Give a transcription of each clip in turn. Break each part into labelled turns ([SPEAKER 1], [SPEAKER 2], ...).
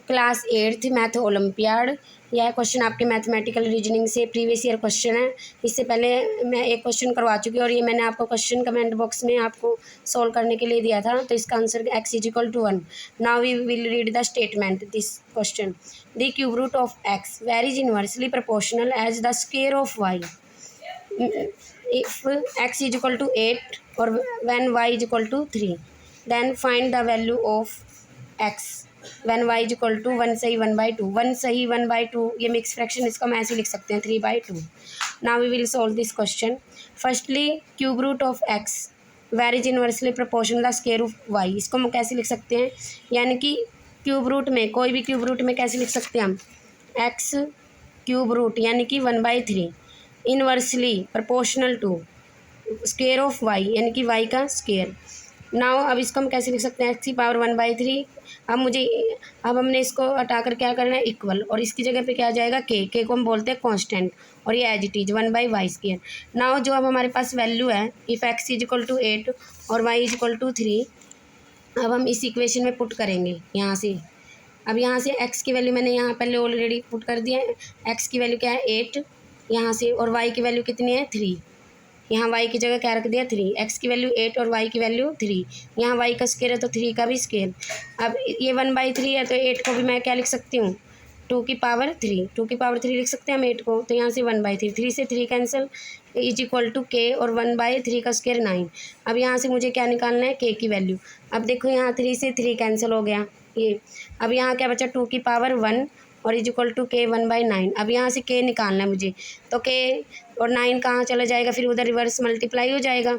[SPEAKER 1] Class 8th math olympiad. यह question आपके mathematical reasoning से प्रीवियस ईयर क्वेश्चन है। इससे पहले मैं एक क्वेश्चन करवा चुकी हूँ और ये मैंने आपको क्वेश्चन कमेंट बॉक्स में आपको सॉल्व करने के लिए दिया था। तो इसका answer x = 1। Now we will read the statement this question. The cube root of x varies inversely proportional as the square of y if x = 8 or when y = 3 then find the value of x when y = 1 सही 1/2 1 सही 1/2 ये mix fraction इसको हम ऐसे लिख सकते हैं 3/2। Now we will solve this question. Firstly cube root of x varies inversely proportional the square of y इसको हम कैसे लिख सकते हैं, यानी कि क्यूब रूट में कोई भी क्यूब रूट में कैसे लिख सकते हैं हम x क्यूब रूट यानी कि 1/3 inversely proportional to square of y यानी कि y का स्क्वायर। नाउ अब इसको हम कैसे लिख सकते हैं x⁻ 1/3। अब हमने इसको हटाकर क्या करना है इक्वल, और इसकी जगह पे क्या आ जाएगा k को हम बोलते हैं कांस्टेंट और ये as it is 1/y²। Now जो अब हमारे पास वैल्यू है इफ़ x = 8 और y = 3, अब हम इस इक्वेशन में पुट करेंगे यहाँ से। अब यहाँ से x की वैल्यू मैंने यहाँ पहले ऑलरेडी पुट कर दिया है। x की वैल्यू क्या है 8 यहाँ से, और y की वैल्यू कितनी है 3। यहाँ y की जगह क्या रख दिया 3। x की वैल्यू 8 और y की वैल्यू 3। यहाँ y का स्क्वायर है तो 3 का भी स्क्वायर। अब ये 1/3 है तो 8 को भी मैं क्या लिख सकती हूँ 2⁻3 लिख सकते हैं हम 8 को। तो यहाँ से 1/3 3 से 3 कैंसिल = k और 1/3 का स्क्वायर 9। अब यहाँ से मुझे क्या निकालना है k की वैल्यू। अब देखो यहाँ 3 से 3 कैंसिल हो गया ये। अब यहाँ क्या बचा 2⁻1 और = k 1/9। अब यहाँ से k निकालना है मुझे, तो k और 9 कहाँ चला जाएगा, फिर उधर रिवर्स मल्टीप्लाई हो जाएगा।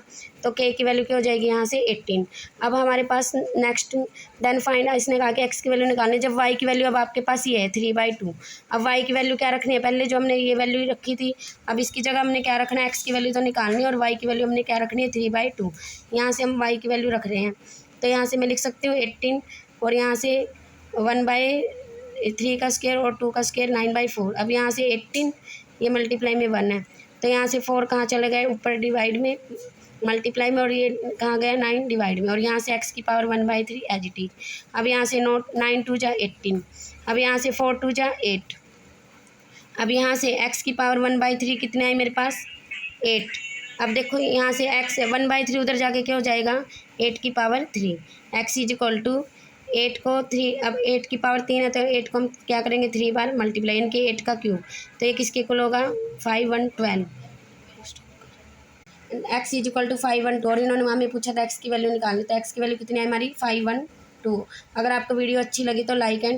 [SPEAKER 1] तो k की वैल्यू क्या हो जाएगी यहाँ से 18। अब हमारे पास नेक्स्ट देन फाइंड, इसने कहा कि x की वैल्यू निकालनी। जब y की वैल्यू अब आपके पास ये है 3/2। अब y की वैल्यू क्या रखनी है, पहले जो हमने ये वैल्यू रखी थी अब इसकी जगह हमने क्या रखना है x की वैल्यू तो निकालनी है और y की वैल्यू हमने क्या रखनी है 3/2। यहाँ से हम y की वैल्यू रख रहे हैं तो यहाँ से मैं लिख सकती हूँ 18 और यहाँ से 1/3 का स्क्वायर और 2 का स्क्वायर 9/4। अब यहाँ से 18 ये मल्टीप्लाई में 1 है तो यहाँ से 4 कहाँ चले गए ऊपर डिवाइड में मल्टीप्लाई में, और ये कहाँ गया 9 डिवाइड में, और यहाँ से x⁻ 1/3 एज इट इज। अब यहाँ से 9 2 जा 18। अब यहाँ से 4 2 जा 8। अब यहाँ से x⁻ 1/3 कितने आए मेरे पास 8। अब देखो यहाँ से x 1/3 उधर जाके क्या हो जाएगा 8⁻3 x = 8 को 3। अब 8 की पावर 3 है तो 8 को हम क्या करेंगे 3 बार मल्टीप्लाई, यानी कि 8 का क्यूब। तो ये किसके इक्वल होगा 5 1 12। x = 5 1 2 और इन्होंने हमें पूछा था x की वैल्यू निकालनी, तो x की वैल्यू कितनी है हमारी 5 1 2। अगर आपको वीडियो अच्छी लगी तो लाइक एंड